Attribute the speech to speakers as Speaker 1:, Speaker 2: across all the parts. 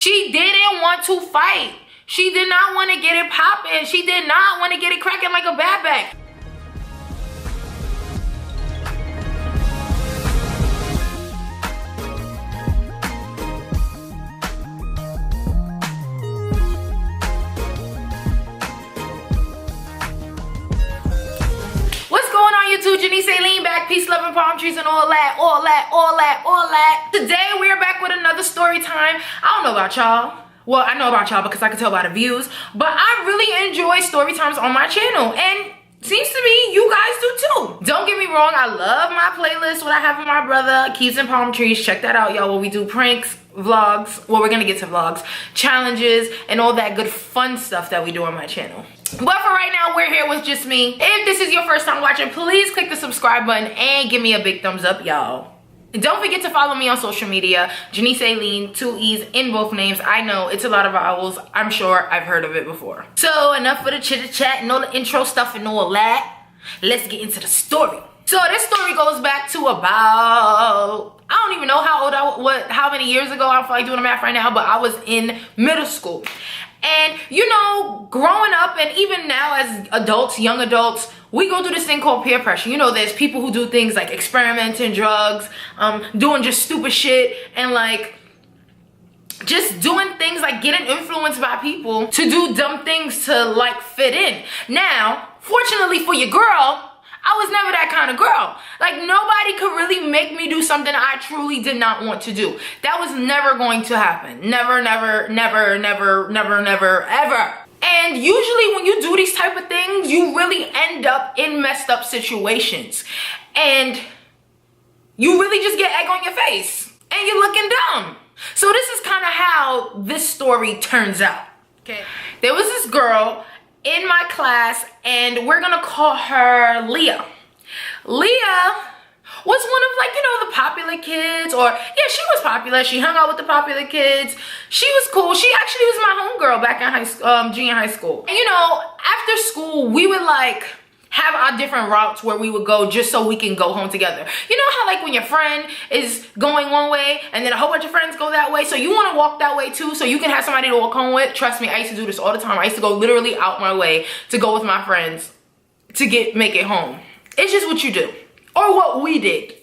Speaker 1: She didn't want to fight. She did not want to get it popping. She did not want to get it cracking like a bad bag. YouTube, Janice lean back, peace, love, and palm trees, and all that. Today we are back with another story time. I don't know about y'all. Well, I know about y'all because I can tell by the views, but I really enjoy story times on my channel, and seems to be you guys do too. Don't get me wrong, I love my playlist, what I have with my brother, Keys and Palm Trees. Check that out, y'all, where we do pranks, vlogs. Well, we're gonna get to vlogs, challenges, and all that good fun stuff that we do on my channel. But for right now, we're here with just me. If this is your first time watching, please click the subscribe button and give me a big thumbs up, y'all. And don't forget to follow me on social media, Janice Aileen, 2 E's in both names. I know it's a lot of vowels. I'm sure I've heard of it before. So enough for the chit chat and all the intro stuff and all that. Let's get into the story. So this story goes back to about, I don't even know how old how many years ago. I don't feel like doing the math right now, but I was in middle school. And you know, growing up and even now as adults, young adults, we go through this thing called peer pressure. You know, there's people who do things like experimenting, drugs, doing just stupid shit, and like just doing things like getting influenced by people to do dumb things to like fit in. Now, fortunately for your girl, I was never that kind of girl. Like, nobody could really make me do something I truly did not want to do. That was never going to happen. Never, ever. And usually when you do these type of things, you really end up in messed up situations. And you really just get egg on your face. And you're looking dumb. So this is kind of how this story turns out. Okay. There was this girl in my class, and we're gonna call her Leah. Leah was one of, like, you know, the popular kids, or yeah, she was popular. She hung out with the popular kids. She was cool. She actually was my homegirl back in junior high school. And you know, after school, we would like have our different routes where we would go just so we can go home together. You know how like when your friend is going one way and then a whole bunch of friends go that way, so you want to walk that way too so you can have somebody to walk home with? Trust me, I used to do this all the time. I used to go literally out my way to go with my friends to make it home. It's just what you do, or what we did.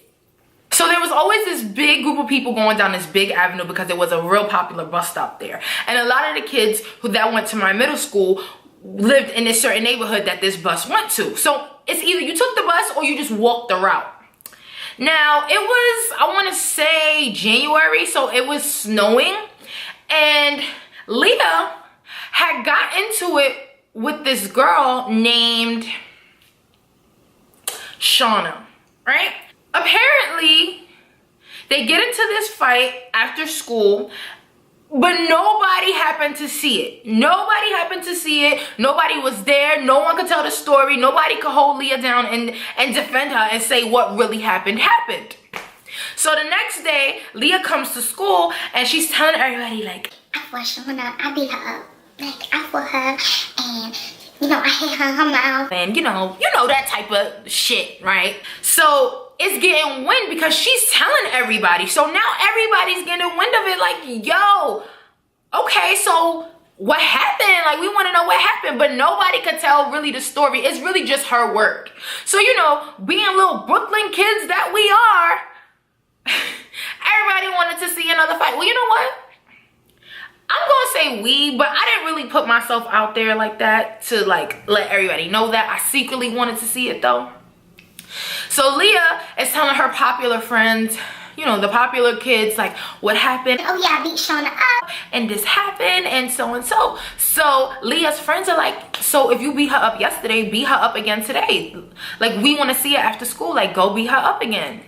Speaker 1: So there was always this big group of people going down this big avenue because it was a real popular bus stop there. And a lot of the kids that went to my middle school lived in this certain neighborhood that this bus went to. So it's either you took the bus or you just walked the route. Now it was, I want to say January, so it was snowing, and Leah had got into it with this girl named Shauna, right? Apparently they get into this fight after school, but nobody happened to see it. Nobody happened to see it. Nobody was there. No one could tell the story. Nobody could hold Leah down and defend her and say what really happened. So the next day, Leah comes to school and she's telling everybody like,
Speaker 2: I fought Shauna, I beat her up. Like, I fought her, and you know, I hit her in her mouth.
Speaker 1: And you know that type of shit, right? So it's getting wind because she's telling everybody. So now everybody's getting wind of it like, yo, okay, so what happened? Like, we want to know what happened, but nobody could tell really the story. It's really just her word. So, you know, being little Brooklyn kids that we are, everybody wanted to see another fight. Well, you know what? I'm gonna say we, but I didn't really put myself out there like that to like let everybody know that. I secretly wanted to see it though. So Leah is telling her popular friends, you know, the popular kids, like what happened.
Speaker 2: Oh yeah, I beat Shauna up.
Speaker 1: And this happened and so and so. So Leah's friends are like, so if you beat her up yesterday, beat her up again today. Like, we want to see her after school. Like, go beat her up again.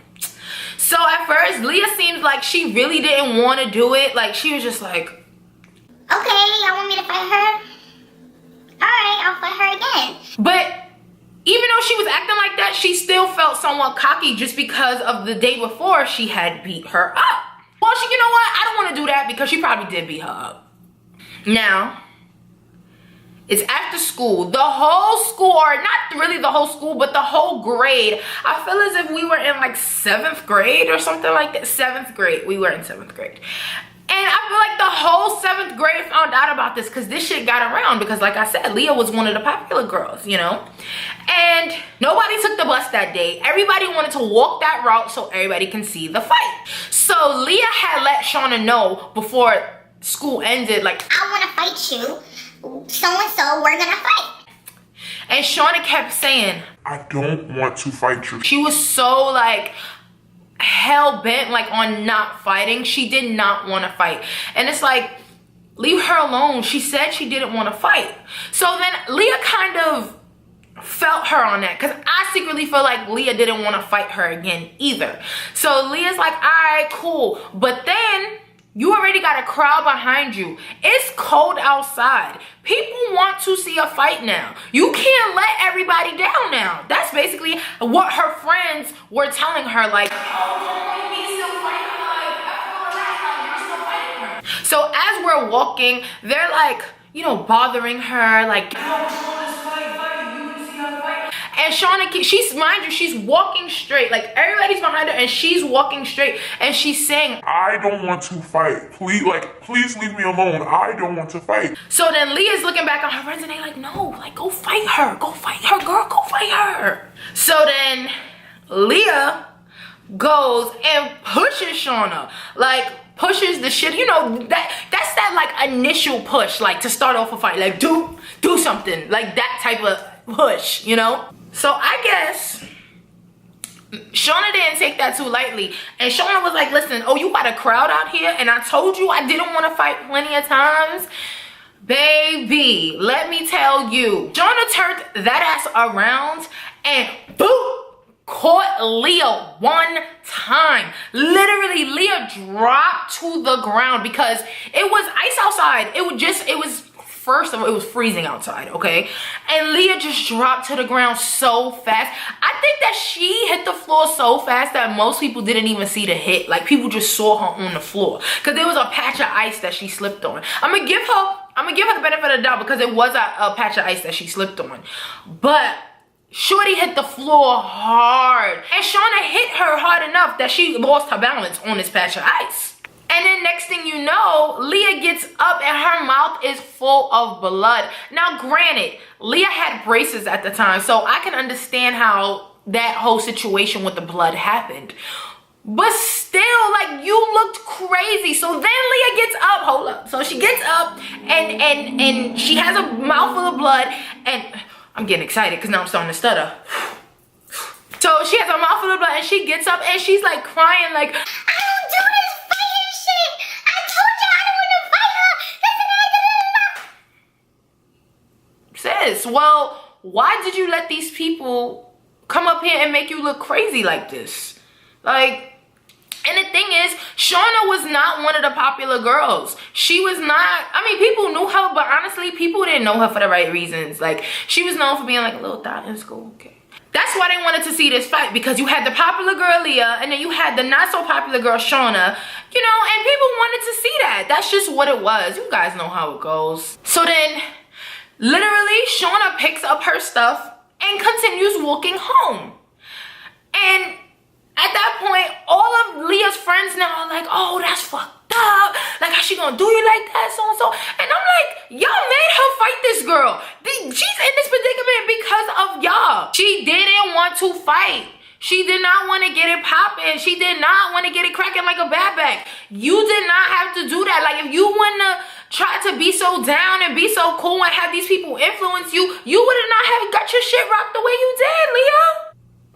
Speaker 1: So at first, Leah seems like she really didn't want to do it. Like, she was just like,
Speaker 2: okay, y'all want me to fight her? Alright, I'll fight her again.
Speaker 1: But even though she was acting like that, she still felt somewhat cocky just because of the day before she had beat her up. Well, you know what? I don't want to do that because she probably did beat her up. Now, it's after school. The whole school, or not really the whole school, but the whole grade. I feel as if we were in like 7th grade or something like that. 7th grade. We were in 7th grade. And I feel like the whole 7th grade found out about this because this shit got around because, like I said, Leah was one of the popular girls, you know? And nobody took the bus that day. Everybody wanted to walk that route so everybody can see the fight. So Leah had let Shauna know before school ended, like,
Speaker 2: I want to fight you. So-and-so, we're going to fight.
Speaker 1: And Shauna kept saying,
Speaker 3: I don't want to fight you.
Speaker 1: she was so like hell-bent like on not fighting. She did not want to fight. And it's like, leave her alone. She said she didn't want to fight. So then Leah kind of felt her on that because I secretly feel like Leah didn't want to fight her again either. So Leah's like, all right, cool. But then you already got a crowd behind you. It's cold outside. People want to see a fight now. You can't let everybody down now. That's basically what her friends were telling her, like, oh, we still fighting her. Like, you're still fighting her. So as we're walking, they're like, you know, bothering her, like, and Shauna, mind you, she's walking straight. Like, everybody's behind her and she's walking straight. And she's saying,
Speaker 3: I don't want to fight. Please leave me alone. I don't want to fight.
Speaker 1: So then Leah's looking back on her friends and they're like, no, like, go fight her. Go fight her, girl. Go fight her. So then Leah goes and pushes Shauna. Like, pushes the shit. You know, that's that, like, initial push, like, to start off a fight. Like, do something. Like, that type of push, you know? So I guess Shauna didn't take that too lightly. And Shauna was like, listen, oh, you got a crowd out here and I told you I didn't want to fight plenty of times. Baby, let me tell you. Shauna turned that ass around and boom, caught Leah one time. Literally, Leah dropped to the ground because it was ice outside. First of all, it was freezing outside, okay? And Leah just dropped to the ground so fast. I think that she hit the floor so fast that most people didn't even see the hit. Like, people just saw her on the floor because there was a patch of ice that she slipped on. I'm gonna give her the benefit of the doubt because it was a patch of ice that she slipped on. But Shorty hit the floor hard. And Shauna hit her hard enough that she lost her balance on this patch of ice. And then next thing you know, Leah gets up and her mouth is full of blood. Now, granted, Leah had braces at the time, so I can understand how that whole situation with the blood happened. But still, like, you looked crazy. So then Leah gets up, hold up. So she gets up and she has a mouthful of blood, and I'm getting excited because now I'm starting to stutter. So she has a mouthful of blood and she gets up and she's like crying, like, I don't do this. Sis, well, why did you let these people come up here and make you look crazy like this? Like, and the thing is, Shauna was not one of the popular girls. She was not, I mean, people knew her, but honestly, people didn't know her for the right reasons. Like, she was known for being like a little thot in school, okay? That's why they wanted to see this fight, because you had the popular girl Leah and then you had the not so popular girl Shauna, you know, and people wanted to see that. That's just what it was. You guys know how it goes. So then, literally, Shauna picks up her stuff and continues walking home. And at that point, all of Leah's friends now are like, oh, that's fucked up. Like, how she gonna do you like that, so-and-so? And I'm like, y'all made her fight this girl. She's in this predicament because of y'all. She didn't want to fight. She did not want to get it popping. She did not want to get it cracking like a bad bag. You did not have to do that. Like, if you want to try to be so down and be so cool and have these people influence you, you would have not have got your shit rocked the way you did, Leah.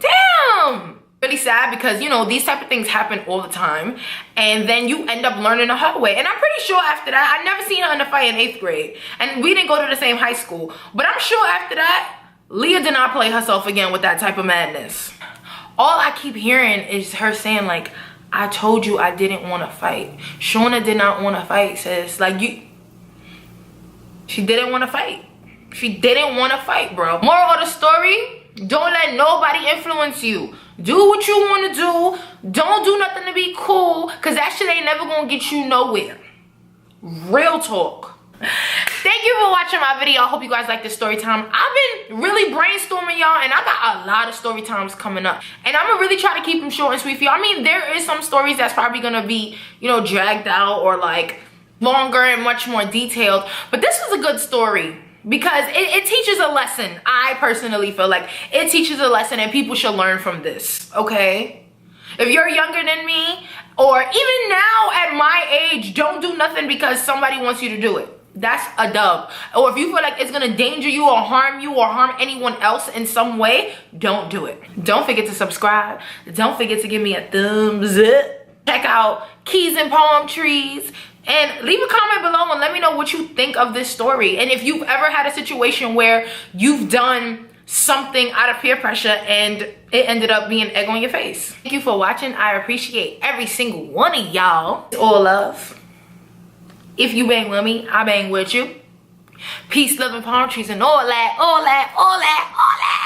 Speaker 1: Damn. Really sad because, you know, these type of things happen all the time, and then you end up learning the hard way. And I'm pretty sure after that, I never seen her in a fight in 8th grade, and we didn't go to the same high school, but I'm sure after that, Leah did not play herself again with that type of madness. All I keep hearing is her saying, like, I told you I didn't want to fight. Shauna did not want to fight, sis. Like, she didn't want to fight. She didn't want to fight, bro. Moral of the story, don't let nobody influence you. Do what you want to do. Don't do nothing to be cool, because that shit ain't never going to get you nowhere. Real talk. Thank you for watching my video. I hope you guys like this story time. I've been really brainstorming, y'all, and I got a lot of story times coming up. And I'm gonna really try to keep them short and sweet for y'all. I mean, there is some stories that's probably gonna be, you know, dragged out or like longer and much more detailed. But this was a good story because it teaches a lesson. I personally feel like it teaches a lesson and people should learn from this, okay? If you're younger than me, or even now at my age, don't do nothing because somebody wants you to do it. That's a dub. Or if you feel like it's gonna danger you or harm anyone else in some way, don't do it. Don't forget to subscribe. Don't forget to give me a thumbs up. Check out Keys and Palm Trees. And leave a comment below and let me know what you think of this story. And if you've ever had a situation where you've done something out of peer pressure and it ended up being egg on your face. Thank you for watching. I appreciate every single one of y'all. It's all love. If you bang with me, I bang with you. Peace, love, and palm trees and all that, all that, all that, all that.